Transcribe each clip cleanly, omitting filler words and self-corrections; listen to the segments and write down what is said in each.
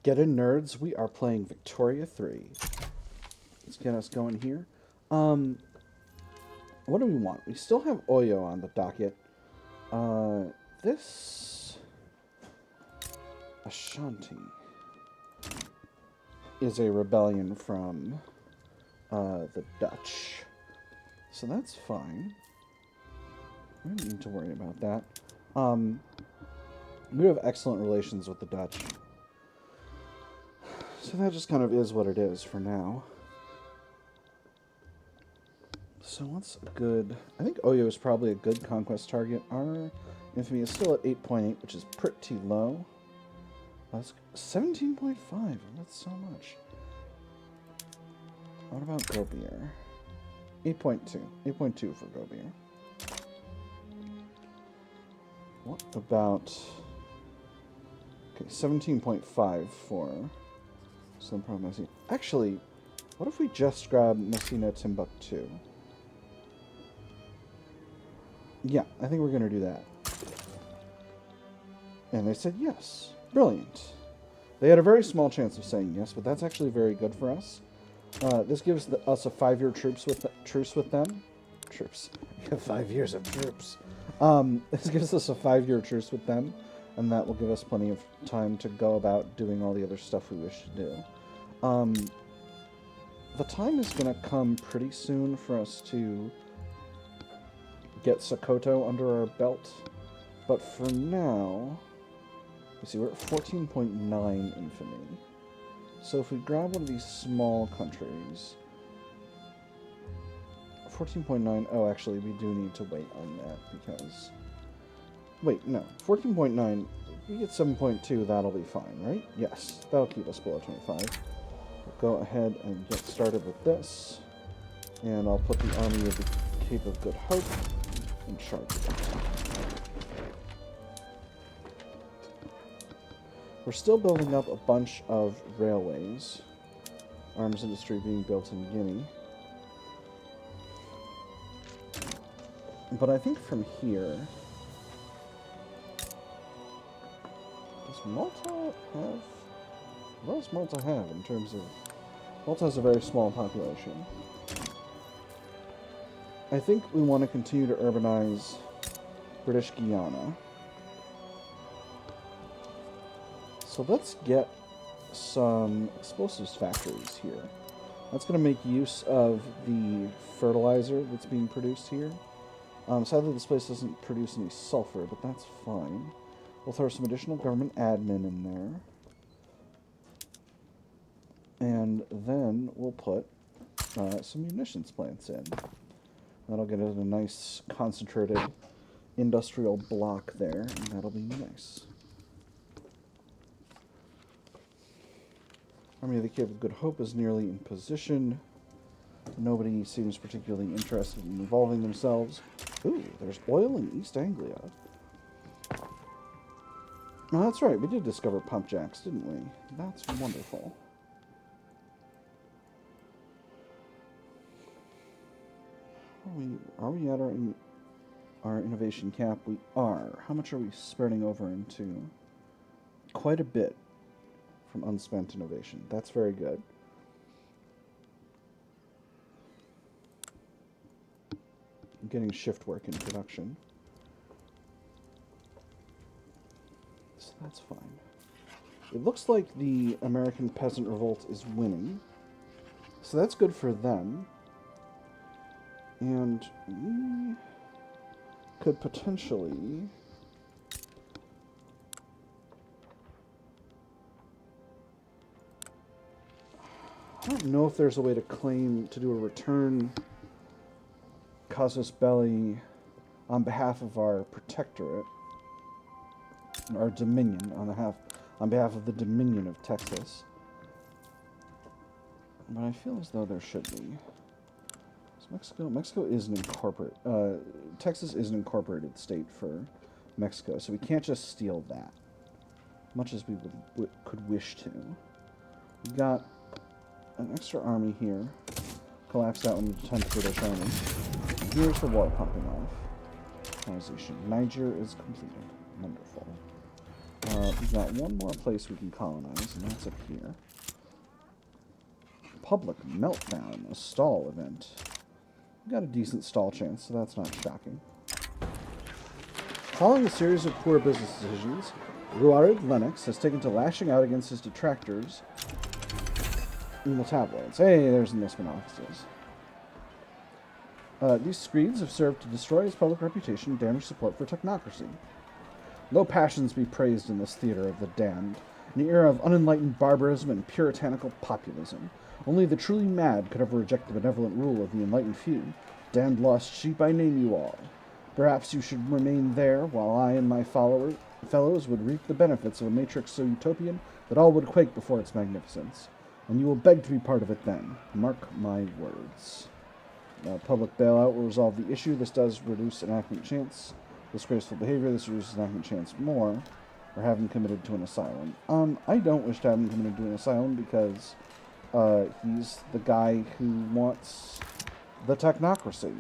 Get in, nerds. We are playing Victoria 3. Let's get us going here. What do we want? We still have Oyo on the docket. This Ashanti is a rebellion from the Dutch. So that's fine. We don't need to worry about that. We have excellent relations with the Dutch. So that just kind of is what it is for now. So what's good? I think Oyo is probably a good conquest target. Our infamy is still at 8.8, which is pretty low. That's 17.5. That's so much. What about Gobier? 8.2. 8.2 for Gobier. What about... Okay, 17.5 for... Some problem. Actually, what if we just grab Messina Timbuktu? Yeah, I think we're going to do that. And they said yes. Brilliant. They had a very small chance of saying yes, but that's actually very good for us. This gives us a 5-year truce with them. Troops. 5 years of troops. This gives us a 5-year truce with them, and that will give us plenty of time to go about doing all the other stuff we wish to do. The time is going to come pretty soon for us to get Sokoto under our belt, but for now, you see, we're at 14.9 infamy. So if we grab one of these small countries, 14.9, oh, actually, we do need to wait on that, because, wait, no, 14.9, we get 7.2, that'll be fine, right? Yes, that'll keep us below 25. We'll go ahead and get started with this, and I'll put the Army of the Cape of Good Hope in charge of it. We're still building up a bunch of railways. Arms industry being built in Guinea. But I think from here... Does Malta have... What does Malta have in terms of... Malta has a very small population. I think we want to continue to urbanize British Guiana. So let's get some explosives factories here. That's going to make use of the fertilizer that's being produced here. Sadly, this place doesn't produce any sulfur, but that's fine. We'll throw some additional government admin in there. And then we'll put some munitions plants in. That'll get us a nice concentrated industrial block there, and that'll be nice. Army of the Cape of Good Hope is nearly in position. Nobody seems particularly interested in involving themselves. Ooh, there's oil in East Anglia. Oh, that's right, we did discover pump jacks, didn't we? That's wonderful. Are we at our innovation cap? We are. How much are we spreading over into? Quite a bit from unspent innovation. That's very good. I'm getting shift work in production. So that's fine. It looks like the American peasant revolt is winning. So that's good for them. And we could potentially... I don't know if there's a way to claim, to do a return casus belli on behalf of our Protectorate, our Dominion, on behalf of the Dominion of Texas. But I feel as though there should be. Mexico is an Texas is an incorporated state for Mexico, so we can't just steal that, much as we could wish to. We got an extra army here, collapsed out into the 10th British Army. And here's the war pumping off. Colonization. Niger is completed. Wonderful. We've got one more place we can colonize, and that's up here. Public meltdown, a stall event. We've got a decent stall chance, so that's not shocking. Following a series of poor business decisions, Ruarid Lennox has taken to lashing out against his detractors in the tabloids. Hey, there's enlistment offices. These screeds have served to destroy his public reputation and damage support for technocracy. Low passions be praised in this theater of the damned, in the era of unenlightened barbarism and puritanical populism. Only the truly mad could ever reject the benevolent rule of the enlightened few. Damned lost sheep, I name you all. Perhaps you should remain there, while I and my fellows would reap the benefits of a matrix so utopian that all would quake before its magnificence. And you will beg to be part of it then. Mark my words. Public bailout will resolve the issue. This does reduce enactment chance. Disgraceful behavior. This reduces enactment chance more. Or have him committed to an asylum. I don't wish to have him committed to an asylum because he's the guy who wants the technocracy.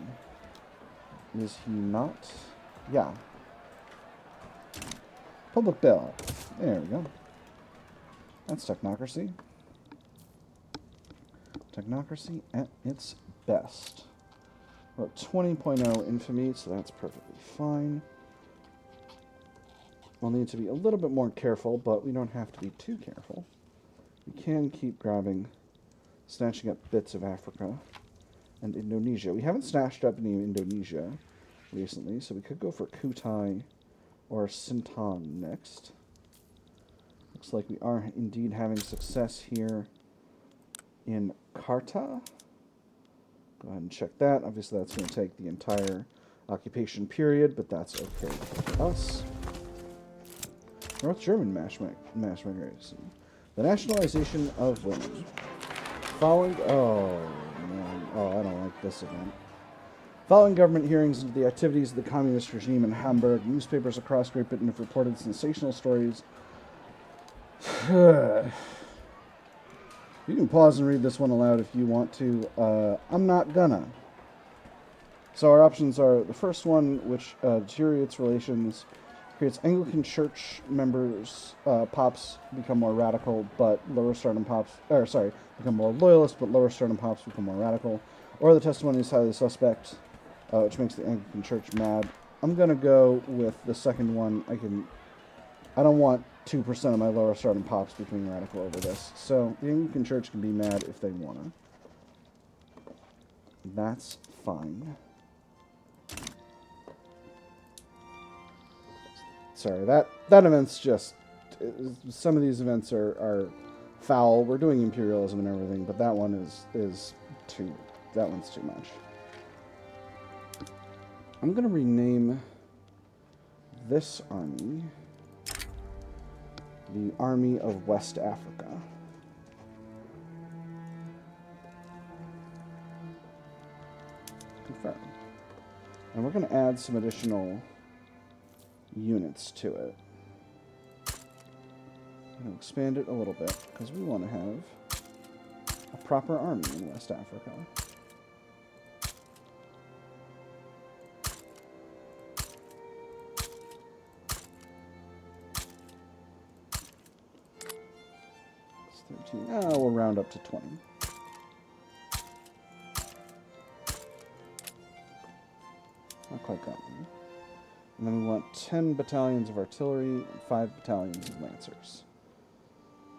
Is he not? Yeah. Public bailout. There we go. That's technocracy. Technocracy at its best. We're at 20.0 infamy, so that's perfectly fine. We'll need to be a little bit more careful, but we don't have to be too careful. We can keep grabbing, snatching up bits of Africa and Indonesia. We haven't snatched up any Indonesia recently, so we could go for Kutai or Sintan next. Looks like we are indeed having success here in Kaarta. Go ahead and check that. Obviously, that's going to take the entire occupation period, but that's okay for us. North German mass migration. The nationalization of women. Following... Oh, man. Oh, I don't like this event. Following government hearings into the activities of the communist regime in Hamburg, newspapers across Great Britain have reported sensational stories. You can pause and read this one aloud if you want to. I'm not gonna. So our options are the first one, which deteriorates relations, creates Anglican Church members, pops become more radical, but lower stardom pops, become more loyalist, but lower stardom pops become more radical. Or the testimony is highly suspect, which makes the Anglican Church mad. I'm gonna go with the second one. I don't want 2% of my lower stardom pops becoming radical over this. So the Anglican Church can be mad if they wanna. That's fine. Sorry, that event's just... Some of these events are foul. We're doing imperialism and everything, but that one is too... That one's too much. I'm going to rename this army the Army of West Africa. Confirm. And we're going to add some additional units to it. I'm going to expand it a little bit because we want to have a proper army in West Africa. It's 13. We'll round up to 20. Not quite got me. And then we want 10 battalions of artillery and 5 battalions of lancers.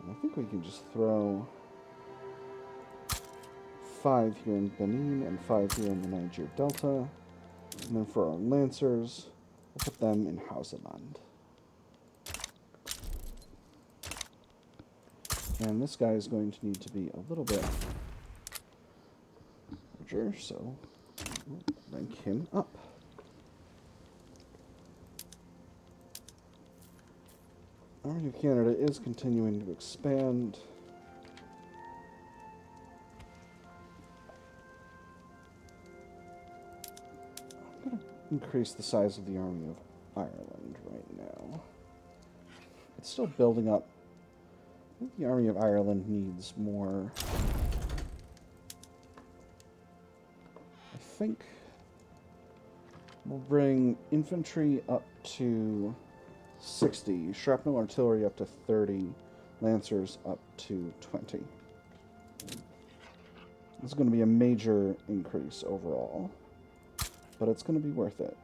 And I think we can just throw 5 here in Benin and 5 here in the Niger Delta. And then for our lancers, we'll put them in Hausaland. And this guy is going to need to be a little bit larger, so we'll rank him up. Army of Canada is continuing to expand. I'm going to increase the size of the Army of Ireland right now. It's still building up. I think the Army of Ireland needs more. I think we'll bring infantry up to 60. Shrapnel artillery up to 30. Lancers up to 20. This is going to be a major increase overall, but it's going to be worth it.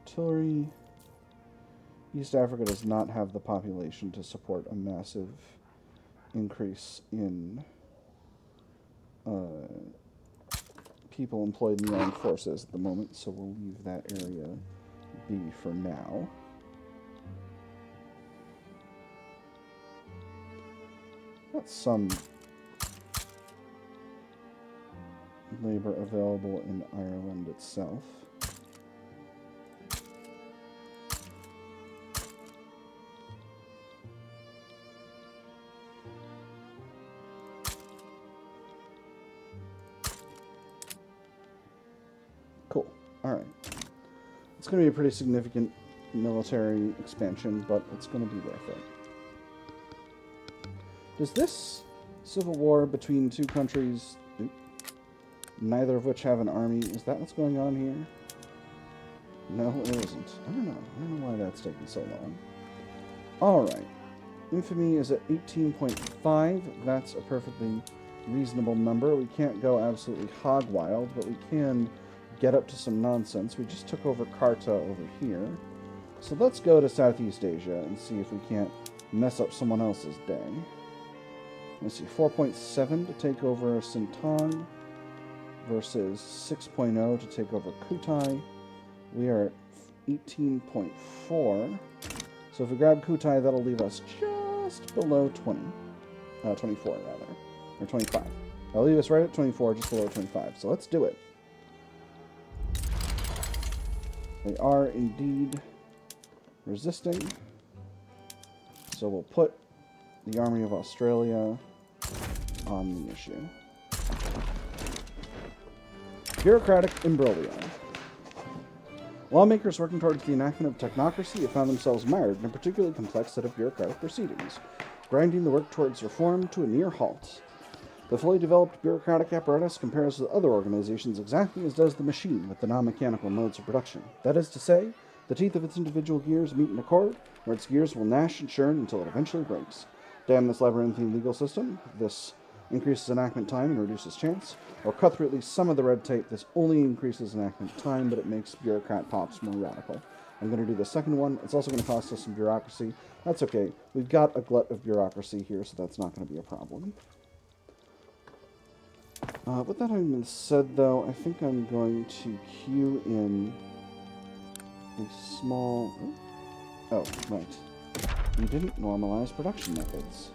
Artillery. East Africa does not have the population to support a massive increase in people employed in the armed forces at the moment, so we'll leave that area be for now. Got some labor available in Ireland itself. Cool. Alright. It's going to be a pretty significant military expansion, but it's going to be worth it. Does this civil war between two countries, neither of which have an army, is that what's going on here? No, it isn't. I don't know why that's taking so long. Alright. Infamy is at 18.5. That's a perfectly reasonable number. We can't go absolutely hog wild, but we can get up to some nonsense. We just took over Kaarta over here. So let's go to Southeast Asia and see if we can't mess up someone else's day. Let's see, 4.7 to take over Sintang versus 6.0 to take over Kutai. We are at 18.4. So if we grab Kutai, that'll leave us just below 20. 24, rather. Or 25. That'll leave us right at 24, just below 25. So let's do it. They are indeed resisting. So we'll put the Army of Australia on the issue. Bureaucratic imbroglio. Lawmakers working towards the enactment of technocracy have found themselves mired in a particularly complex set of bureaucratic proceedings, grinding the work towards reform to a near halt. The fully developed bureaucratic apparatus compares with other organizations exactly as does the machine with the non-mechanical modes of production. That is to say, the teeth of its individual gears meet in a chord, where its gears will gnash and churn until it eventually breaks. Damn this labyrinthine legal system. This increases enactment time and reduces chance. Or cut through at least some of the red tape. This only increases enactment time, but it makes bureaucrat pops more radical. I'm going to do the second one. It's also going to cost us some bureaucracy. That's okay. We've got a glut of bureaucracy here, so that's not going to be a problem. With that having been said, though, I think I'm going to queue in a small... Oh, right. We didn't normalize production methods.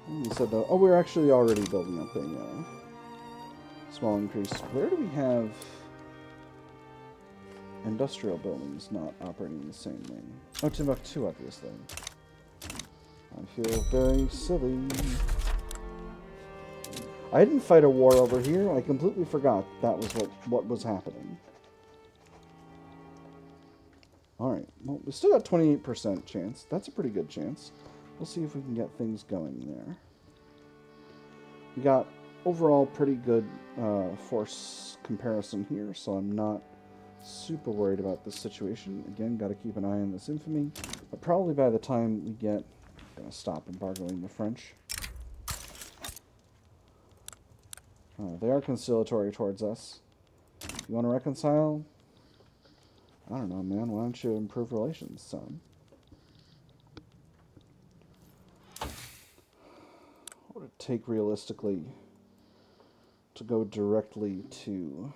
You said, though, oh, we're actually already building up a small increase. Where do we have industrial buildings not operating the same way? Oh, Timbuktu, obviously. I feel very silly. I didn't fight a war over here. I completely forgot that was what was happening. Alright, well, we still got 28% chance. That's a pretty good chance. We'll see if we can get things going there. We got overall pretty good force comparison here, so I'm not super worried about this situation. Again, got to keep an eye on this infamy. But probably by the time we get... I'm going to stop embargoing the French. They are conciliatory towards us. You want to reconcile? I don't know, man. Why don't you improve relations, son? What would it take realistically to go directly to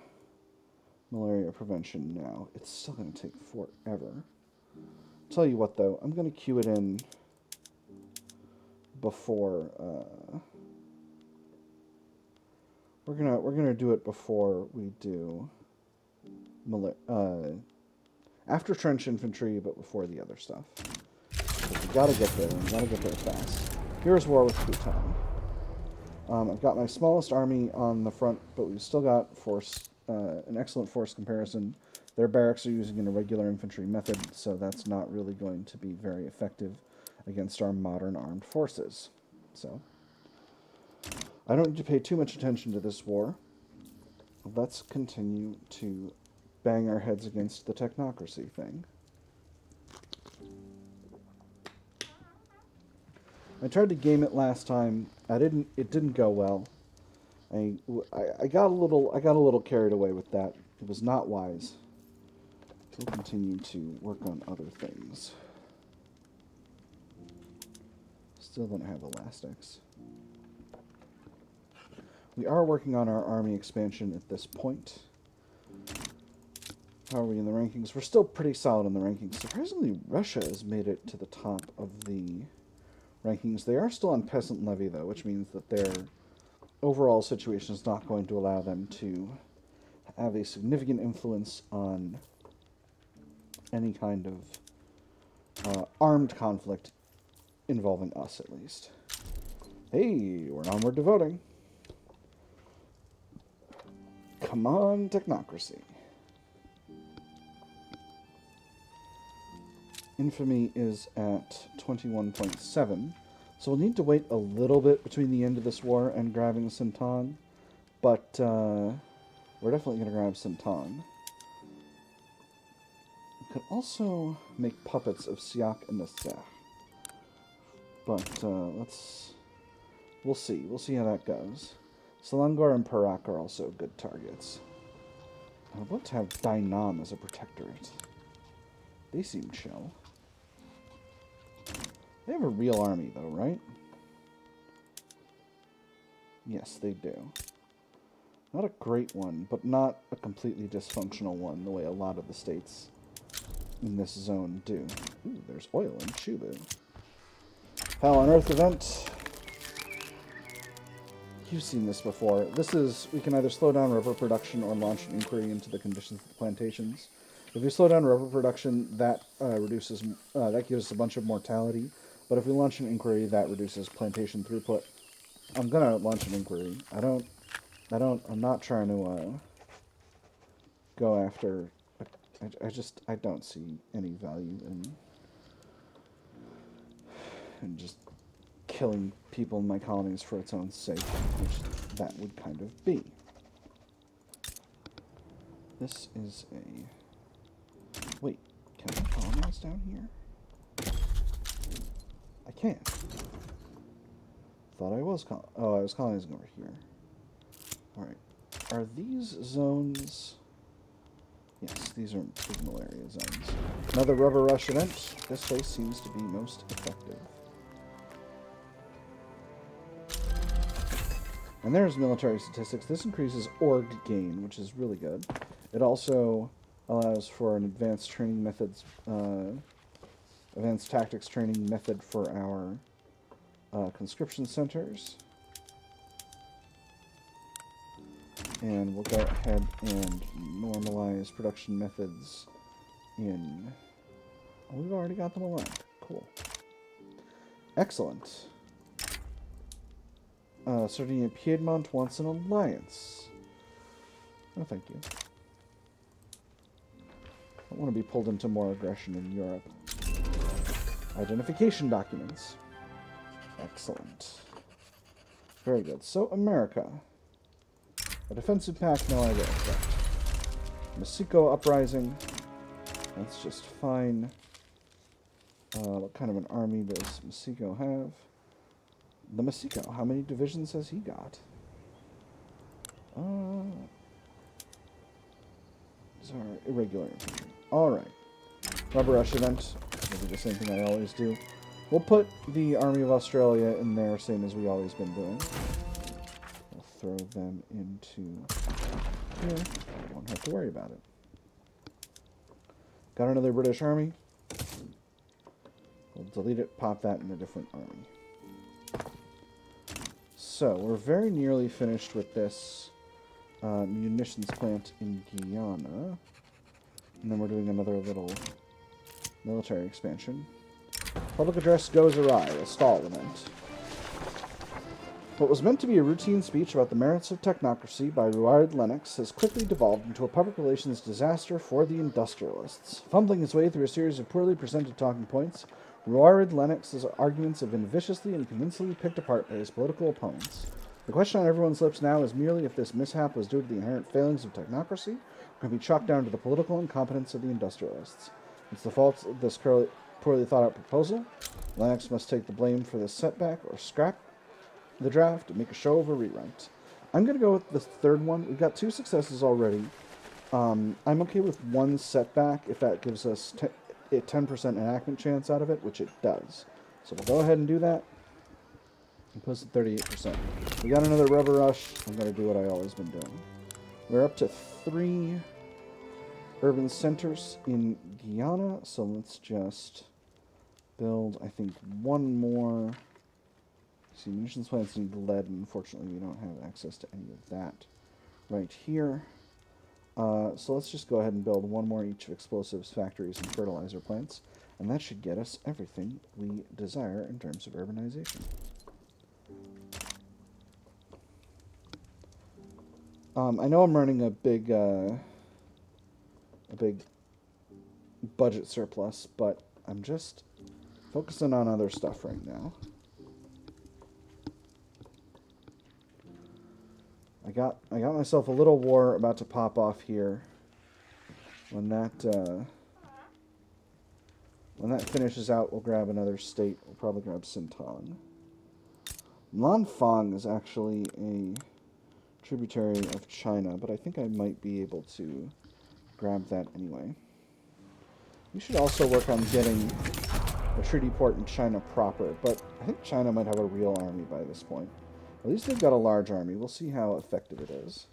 malaria prevention now? It's still going to take forever. Tell you what, though, I'm going to queue it in before. We're gonna do it before we do after trench infantry, but before the other stuff. We gotta get there. We gotta get there fast. Here's war with Bhutan. I've got my smallest army on the front, but we've still got force an excellent force comparison. Their barracks are using an irregular infantry method, so that's not really going to be very effective against our modern armed forces. So, I don't need to pay too much attention to this war. Let's continue to bang our heads against the technocracy thing. I tried to game it last time. It didn't go well. I got a little carried away with that. It was not wise. We'll continue to work on other things. Still don't have elastics. We are working on our army expansion at this point. How are we in the rankings? We're still pretty solid in the rankings. Surprisingly, Russia has made it to the top of the rankings. They are still on peasant levy, though, which means that their overall situation is not going to allow them to have a significant influence on any kind of armed conflict involving us, at least. Hey, we're onward to voting. Come on, Technocracy. Infamy is at 21.7, so we'll need to wait a little bit between the end of this war and grabbing Sintan, but we're definitely going to grab Sintan. We could also make puppets of Siak and Naseh, but we'll see. We'll see how that goes. Selangor and Perak are also good targets. I'd love to have Dainam as a protectorate. They seem chill. They have a real army, though, right? Yes, they do. Not a great one, but not a completely dysfunctional one, the way a lot of the states in this zone do. Ooh, there's oil in Chubu. Hell on Earth event. You've seen this before. We can either slow down rubber production or launch an inquiry into the conditions of the plantations. If we slow down rubber production, that that gives us a bunch of mortality. But if we launch an inquiry, that reduces plantation throughput. I'm gonna launch an inquiry. I'm not trying to go after. I don't see any value in just killing people in my colonies for its own sake, which that would kind of be. This is a... Wait, can I colonize down here? I can't. Thought I was I was colonizing over here. Alright. Are these zones... Yes, these are signal area zones. Another rubber rush event. This place seems to be most effective. And there's military statistics. This increases org gain, which is really good. It also allows for an advanced training methods, advanced tactics training method for our conscription centers. And we'll go ahead and normalize production methods in... Oh, we've already got them aligned. Cool. Excellent. Sardinia Piedmont wants an alliance. No, thank you. I don't want to be pulled into more aggression in Europe. Identification documents. Excellent. Very good. So, America. A defensive pact, no idea effect. Mexico uprising. That's just fine. What kind of an army does Mexico have? The Mexico. How many divisions has he got? These are irregular infantry. Alright. Rubber rush event. We'll do the same thing I always do. We'll put the Army of Australia in there, same as we always been doing. We'll throw them into here. I won't have to worry about it. Got another British army. We'll delete it, pop that in a different army. So, we're very nearly finished with this munitions plant in Guyana. And then we're doing another little military expansion. Public address goes awry, a stall event. What was meant to be a routine speech about the merits of technocracy by Ruard Lennox has quickly devolved into a public relations disaster for the industrialists. Fumbling his way through a series of poorly presented talking points, Ruard Lennox's arguments have been viciously and convincingly picked apart by his political opponents. The question on everyone's lips now is merely if this mishap was due to the inherent failings of technocracy, or can be chalked down to the political incompetence of the industrialists. It's the fault of this poorly thought-out proposal. Lennox must take the blame for this setback, or scrap the draft and make a show of a rewrite. I'm going to go with the third one. We've got 2 successes already. I'm okay with 1 setback if that gives us a 10% enactment chance out of it, which it does. So we'll go ahead and do that. And plus the 38%. We got another rubber rush. I'm going to do what I always been doing. We're up to 3 urban centers in Guyana, so let's just build, I think, 1 more. See, munitions plants need lead, and unfortunately we don't have access to any of that right here. So let's just go ahead and build 1 more each of explosives, factories, and fertilizer plants, and that should get us everything we desire in terms of urbanization. I know I'm running a big budget surplus, but I'm just focusing on other stuff right now. I got myself a little war about to pop off here. When that finishes out, we'll grab another state. We'll probably grab Sintang. Lanfang is actually a tributary of China, but I think I might be able to grab that anyway. We should also work on getting a treaty port in China proper, but I think China might have a real army by this point. At least they've got a large army. We'll see how effective it is.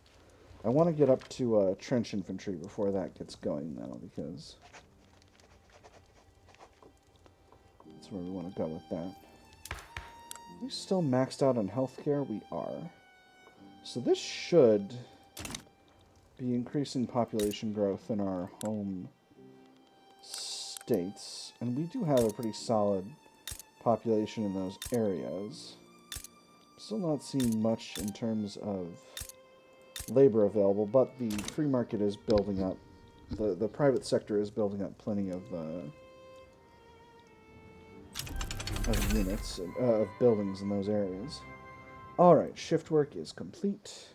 I want to get up to trench infantry before that gets going, though, because that's where we want to go with that. Are we still maxed out on healthcare? We are. So this should be increasing population growth in our home states. And we do have a pretty solid population in those areas. Still not seeing much in terms of labor available, but the free market is building up. The private sector is building up plenty of units, of buildings in those areas. Alright, shift work is complete.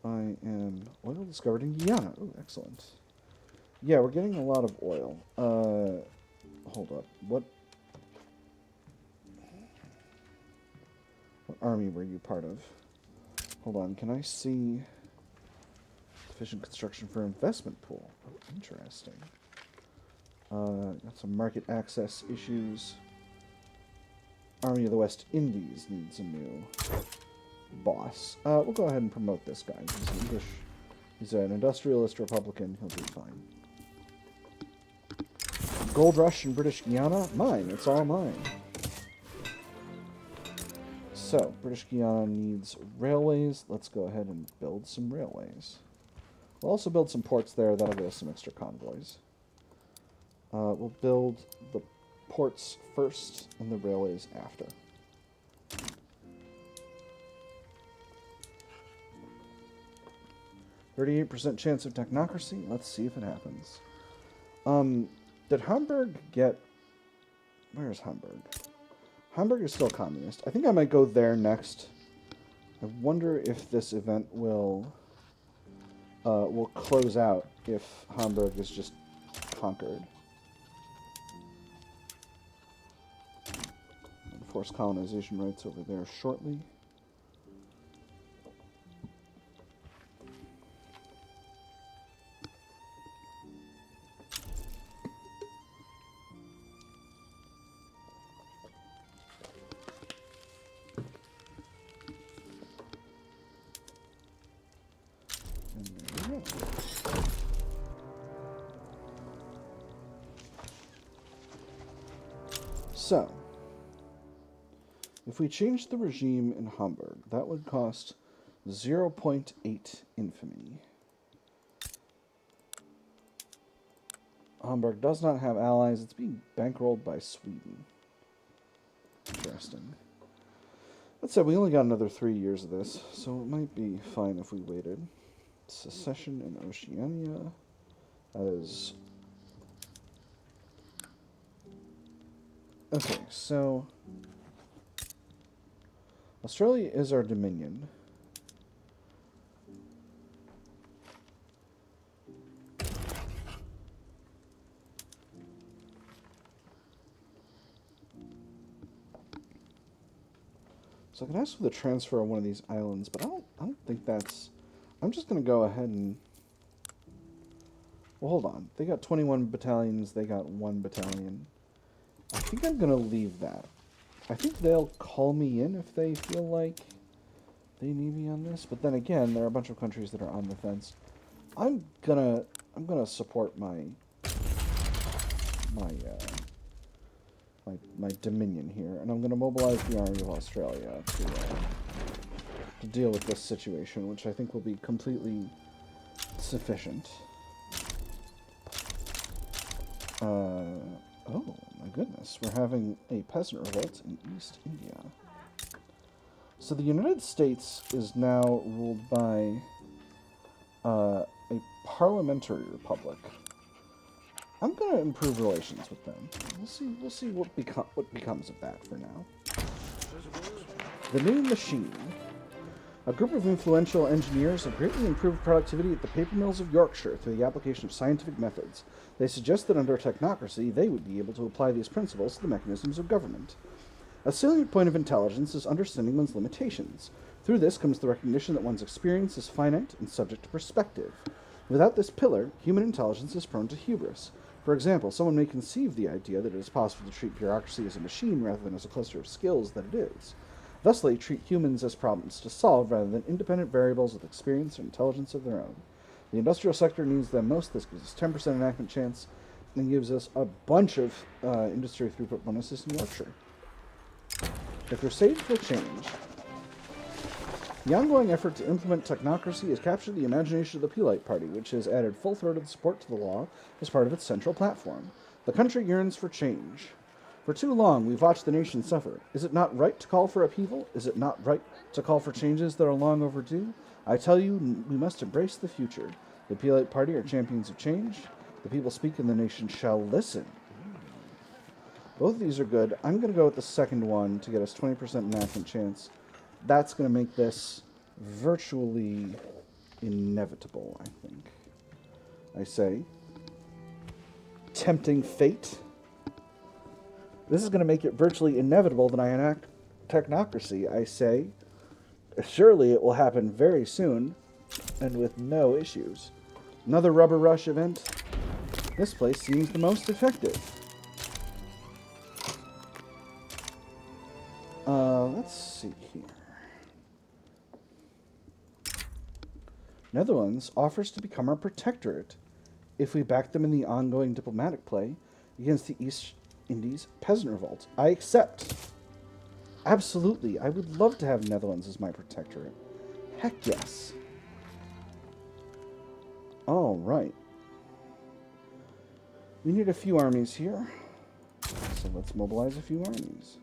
I am oil discovered in Guyana. Oh, excellent. Yeah, we're getting a lot of oil. Hold up. What army were you part of? Hold on, can I see efficient construction for investment pool? Oh, interesting. Got some market access issues. Army of the West Indies needs a new boss. We'll go ahead and promote this guy. He's an industrialist Republican. He'll be fine. Gold Rush in British Guiana? Mine. It's all mine. So, British Guiana needs railways. Let's go ahead and build some railways. We'll also build some ports there. That'll give us some extra convoys. We'll build the ports first and the railways after. %38 chance of technocracy. Let's see if it happens. Did Hamburg get... Where's Hamburg? Hamburg is still communist. I think I might go there next. I wonder if this event will close out if Hamburg is just conquered. Force colonization rights over there shortly. So, if we change the regime in Hamburg, that would cost 0.8 infamy. Hamburg does not have allies. It's being bankrolled by Sweden. Interesting. That said, we only got another 3 years of this, so it might be fine if we waited. Secession in Oceania. That is... Okay, so... Australia is our dominion. So I can ask for the transfer of one of these islands, but I don't think that's... I'm just going to go ahead and... Well, hold on. They got 21 battalions, they got 1 battalion. I think I'm going to leave that. I think they'll call me in if they feel like they need me on this, but then again, there are a bunch of countries that are on the fence. I'm gonna support my dominion here, and I'm gonna mobilize the army of Australia to deal with this situation, which I think will be completely sufficient. Oh my goodness, we're having a peasant revolt in East India. So the United States is now ruled by a parliamentary republic. I'm going to improve relations with them. We'll see what becomes of that for now. The new machine. A group of influential engineers have greatly improved productivity at the paper mills of Yorkshire through the application of scientific methods. They suggest that under technocracy, they would be able to apply these principles to the mechanisms of government. A salient point of intelligence is understanding one's limitations. Through this comes the recognition that one's experience is finite and subject to perspective. Without this pillar, human intelligence is prone to hubris. For example, someone may conceive the idea that it is possible to treat bureaucracy as a machine rather than as a cluster of skills that it is. Thus, they treat humans as problems to solve rather than independent variables with experience and intelligence of their own. The industrial sector needs them most. This gives us 10% enactment chance and gives us a bunch of industry throughput bonuses in Yorkshire. The crusade for change. The ongoing effort to implement technocracy has captured the imagination of the Peelite Party, which has added full-throated support to the law as part of its central platform. The country yearns for change. For too long, we've watched the nation suffer. Is it not right to call for upheaval? Is it not right to call for changes that are long overdue? I tell you, we must embrace the future. The Peelite Party are champions of change. The people speak and the nation shall listen. Both of these are good. I'm going to go with the second one to get us 20% enactment chance. That's going to make this virtually inevitable, I think. I say. Tempting fate. This is going to make it virtually inevitable that I enact technocracy, I say. Surely it will happen very soon, and with no issues. Another rubber rush event. This place seems the most effective. Let's see here. Netherlands offers to become our protectorate if we back them in the ongoing diplomatic play against the East Indies peasant revolt. I accept. Absolutely. I would love to have Netherlands as my protectorate. Heck yes. All right. We need a few armies here. So let's mobilize a few armies.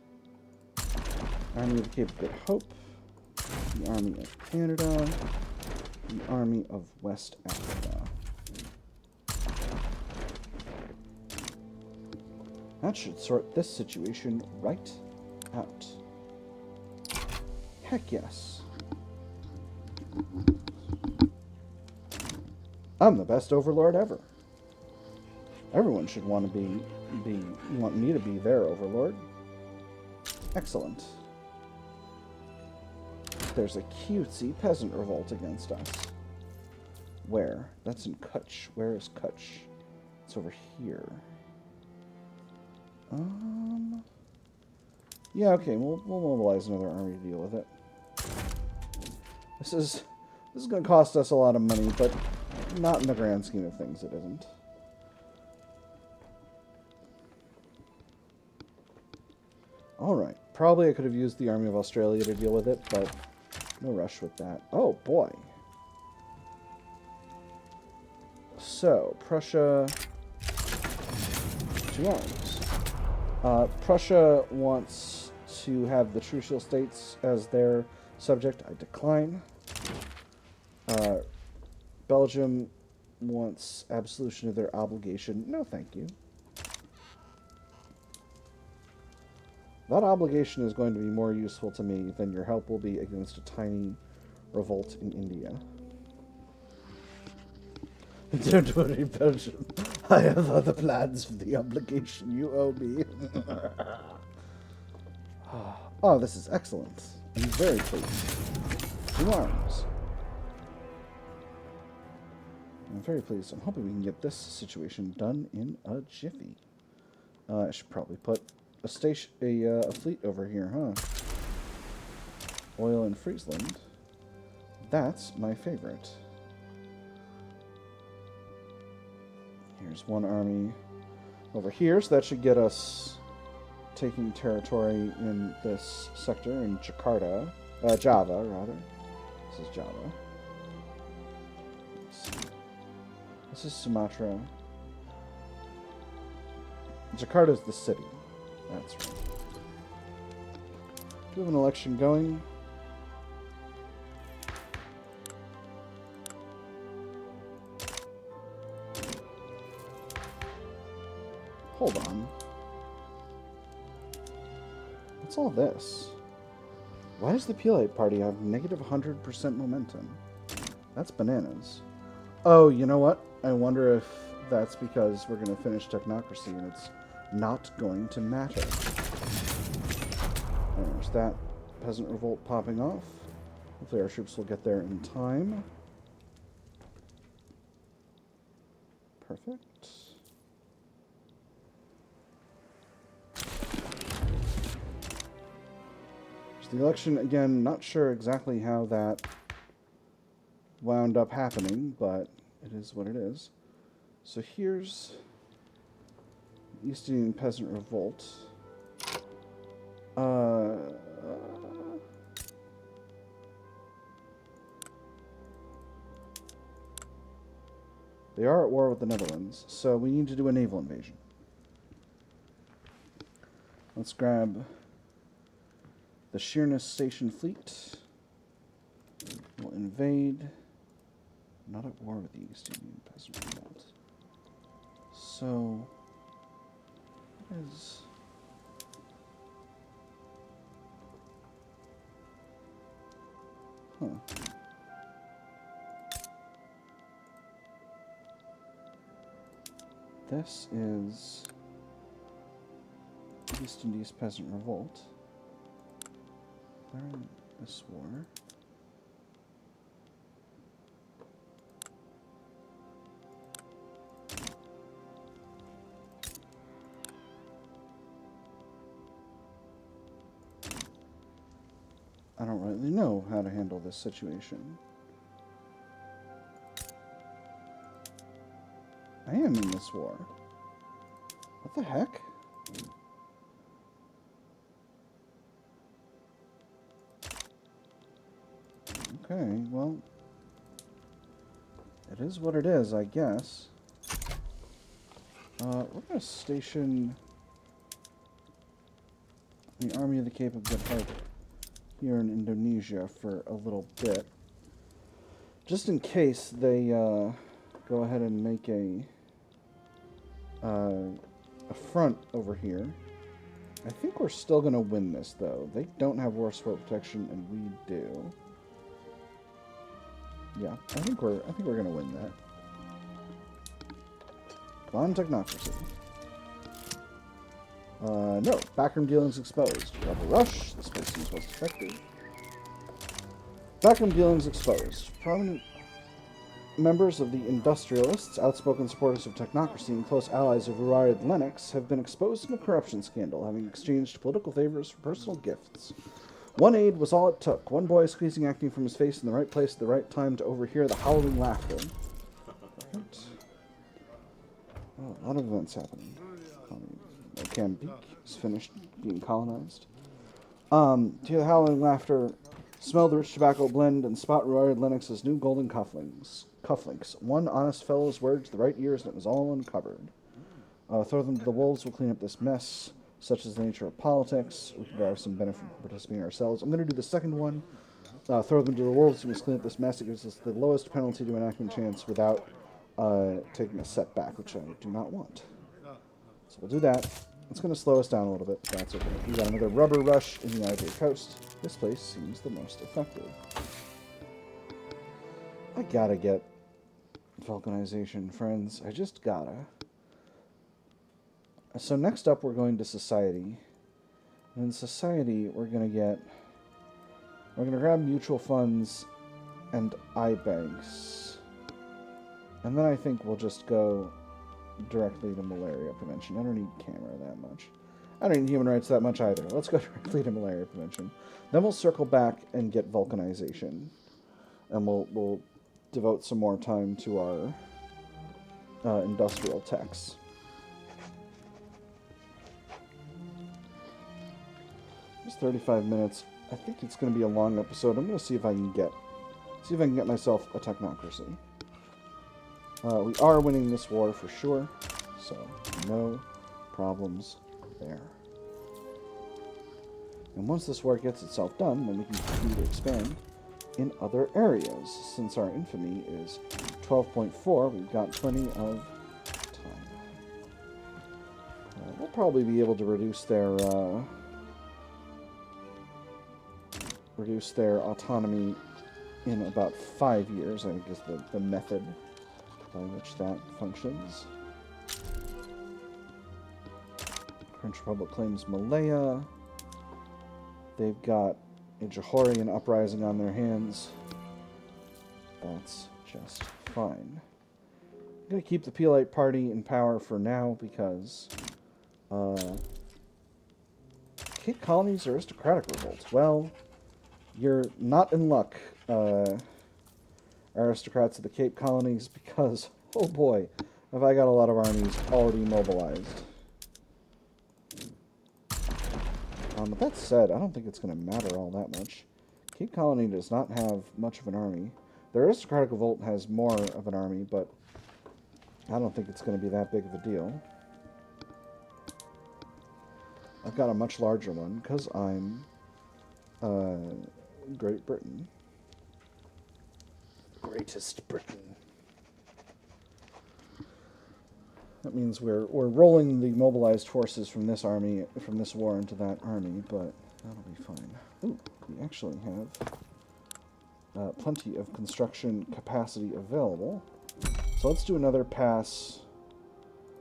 Army of the Cape of Good Hope. The Army of Canada. The Army of West Africa. That should sort this situation right out. Heck yes. I'm the best overlord ever. Everyone should want to want me to be their overlord. Excellent. There's a cutesy peasant revolt against us. Where? That's in Kutch. Where is Kutch? It's over here. Yeah, okay, we'll mobilize another army to deal with it. This is going to cost us a lot of money, but not in the grand scheme of things, it isn't. Alright, probably I could have used the Army of Australia to deal with it, but no rush with that. Oh, boy. So, Prussia... 2 armies. Prussia wants to have the Trucial States as their subject. I decline. Belgium wants absolution of their obligation. No, thank you. That obligation is going to be more useful to me than your help will be against a tiny revolt in India. Don't worry, Belgium. I have other plans for the obligation you owe me. Oh, this is excellent. I'm very pleased. 2 arms. I'm very pleased. I'm hoping we can get this situation done in a jiffy. I should probably put a fleet over here, huh? Oil in Friesland. That's my favorite. Here's one army over here, so that should get us taking territory in this sector in Jakarta. Java, rather. This is Java. This is Sumatra. Jakarta's the city. That's right. Do we have an election going? Hold on. What's all this? Why does the Peleite Party have negative 100% momentum? That's bananas. Oh, you know what? I wonder if that's because we're going to finish Technocracy and it's not going to matter. There's that peasant revolt popping off. Hopefully our troops will get there in time. Perfect. There's the election again. Not sure exactly how that wound up happening, but it is what it is. So here's East Indian Peasant Revolt. They are at war with the Netherlands, so we need to do a naval invasion. Let's grab the Sheerness Station fleet. We'll invade. Not at war with the East Indian Peasant Revolt. So, what is... Huh. This is East Indies Peasant Revolt. They're in this war. I don't really know how to handle this situation. I am in this war. What the heck? Okay, well, it is what it is, I guess. We're going to station the Army of the Cape of Good Hope here in Indonesia for a little bit. Just in case they go ahead and make a front over here. I think we're still going to win this, though. They don't have war support protection, and we do. Yeah, I think we're going to win that. Come on, Technocracy. No, backroom dealings exposed. Rebel rush. This place seems most effective. Backroom dealings exposed. Prominent members of the industrialists, outspoken supporters of Technocracy, and close allies of Ruarid Lennox have been exposed in a corruption scandal, having exchanged political favors for personal gifts. One aide was all it took. One boy squeezing acting from his face in the right place at the right time to overhear the howling laughter. Right. Oh, a lot of events happening. Mozambique is finished being colonized. To hear the howling laughter, smell the rich tobacco blend, and spot Ruarid Lennox's new golden cufflinks. One honest fellow's words to the right ears, and it was all uncovered. Throw them to the wolves, we'll clean up this mess. such as the nature of politics. We can derive some benefit from participating ourselves. I'm going to do the second one. Throw them to the wolves. We must clean up this mess. It gives us the lowest penalty to enactment chance without taking a setback, which I do not want. So we'll do that. It's going to slow us down a little bit. That's okay. We got another rubber rush in the Ivory Coast. This place seems the most effective. I gotta get Vulcanization, friends. I just gotta. So next up, we're going to society. And in society, we're going to grab mutual funds and iBanks. And then I think we'll just go directly to malaria prevention. I don't need camera that much. I don't need human rights that much either. Let's go directly to malaria prevention. Then we'll circle back and get Vulcanization. And we'll devote some more time to our industrial techs. Just 35 minutes. I think it's going to be a long episode. I'm going to see if I can get myself a technocracy. We are winning this war for sure, so no problems there. And once this war gets itself done, then we can continue to expand in other areas. Since our infamy is 12.4, we've got plenty of time. We'll probably be able to reduce their autonomy in about 5 years, I think is the method by which that functions. French Republic claims Malaya. They've got a Johorian uprising on their hands. That's just fine. I'm going to keep the Peelite Party in power for now because Cape Colony's aristocratic revolt. Well, you're not in luck, aristocrats of the Cape Colonies, because, oh boy, have I got a lot of armies already mobilized. But that said, I don't think it's going to matter all that much. Cape Colony does not have much of an army. The aristocratic revolt has more of an army, but I don't think it's going to be that big of a deal. I've got a much larger one, because I'm Great Britain. Greatest Britain. That means we're rolling the mobilized forces from this army, from this war into that army, but that'll be fine. Ooh, we actually have plenty of construction capacity available. So let's do another pass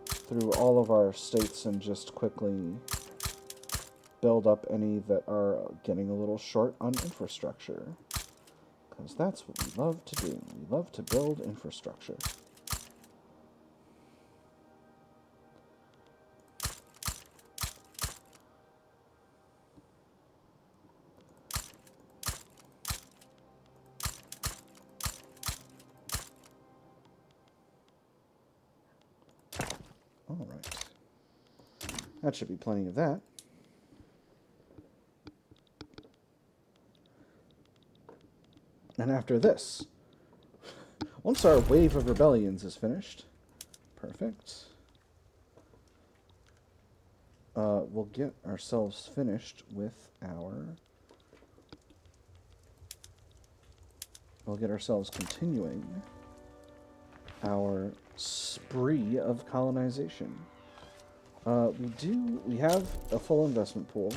through all of our states and just quickly build up any that are getting a little short on infrastructure. Because that's what we love to do. We love to build infrastructure. All right. That should be plenty of that. And after this, once our wave of rebellions is finished, perfect, we'll get ourselves finished with we'll get ourselves continuing our spree of colonization. We have a full investment pool.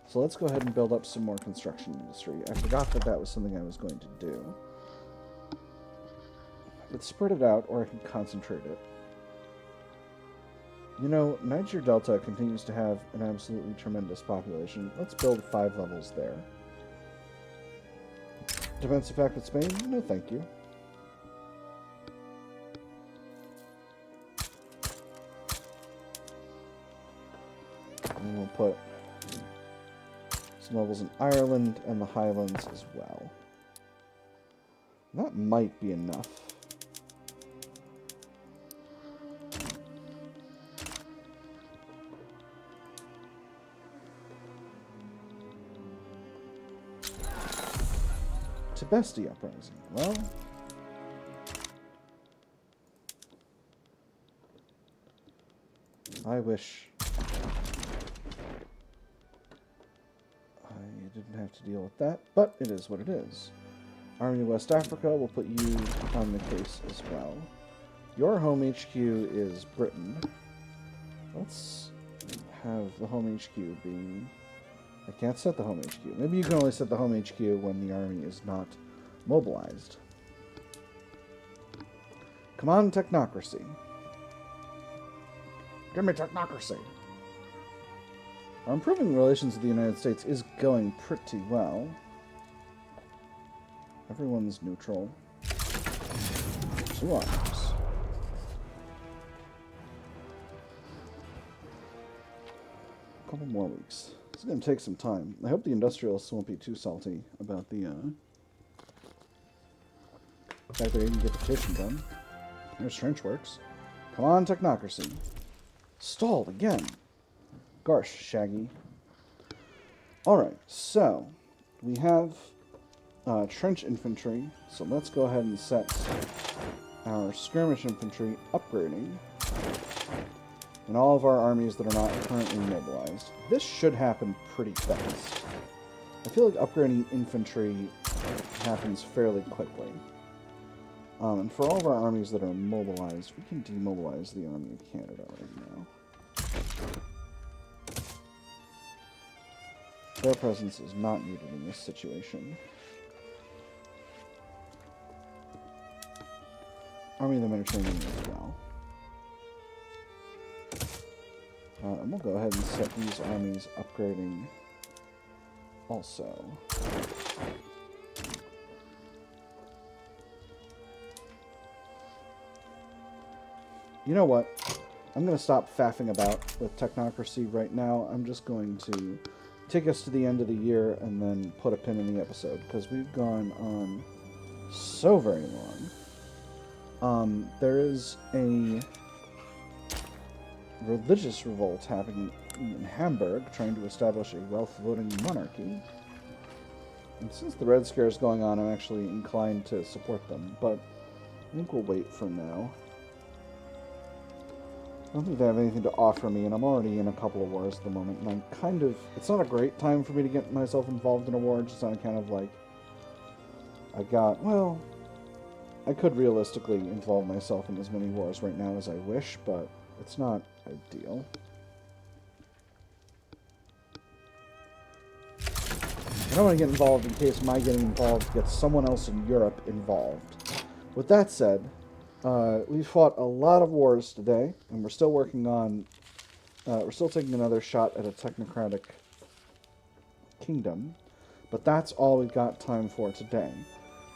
So let's go ahead and build up some more construction industry. I forgot that was something I was going to do. Let's spread it out, or I can concentrate it. You know, Niger Delta continues to have an absolutely tremendous population. Let's build 5 levels there. Defensive pact with Spain? No, thank you. And we'll put levels in Ireland and the Highlands as well. That might be enough. Tibesti uprising. Well, I wish Gonna have to deal with that, but it is what it is. Army of West Africa will put you on the case as well. Your home HQ is Britain. Let's have the home HQ be... I can't set the home HQ. Maybe you can only set the home HQ when the army is not mobilized. Come on, Technocracy. Give me Technocracy. Our improving relations with the United States is going pretty well. Everyone's neutral. 2 arms. A couple more weeks. This is going to take some time. I hope the industrialists won't be too salty about the fact that they didn't get the petition done. There's trench works. Come on, Technocracy. Stalled again. Gosh, Shaggy. Alright, so we have trench infantry. So let's go ahead and set our skirmish infantry upgrading in all of our armies that are not currently mobilized. This should happen pretty fast. I feel like upgrading infantry happens fairly quickly. And for all of our armies that are mobilized, we can demobilize the Army of Canada right now. Their presence is not needed in this situation. Army of the Mediterranean as well. And we'll go ahead and set these armies upgrading also. You know what? I'm going to stop faffing about with Technocracy right now. I'm just going to take us to the end of the year and then put a pin in the episode, because we've gone on so very long. There is a religious revolt happening in Hamburg, trying to establish a wealth-voting monarchy. And since the Red Scare is going on, I'm actually inclined to support them, but I think we'll wait for now. I don't think they have anything to offer me, and I'm already in a couple of wars at the moment, and I'm kind of... It's not a great time for me to get myself involved in a war, just on account of, like... Well, I could realistically involve myself in as many wars right now as I wish, but it's not ideal. I don't want to get involved in case my getting involved gets someone else in Europe involved. With that said... we've fought a lot of wars today, and we're still working on... we're still taking another shot at a technocratic kingdom, but that's all we've got time for today.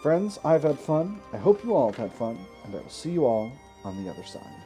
Friends, I've had fun, I hope you all have had fun, and I will see you all on the other side.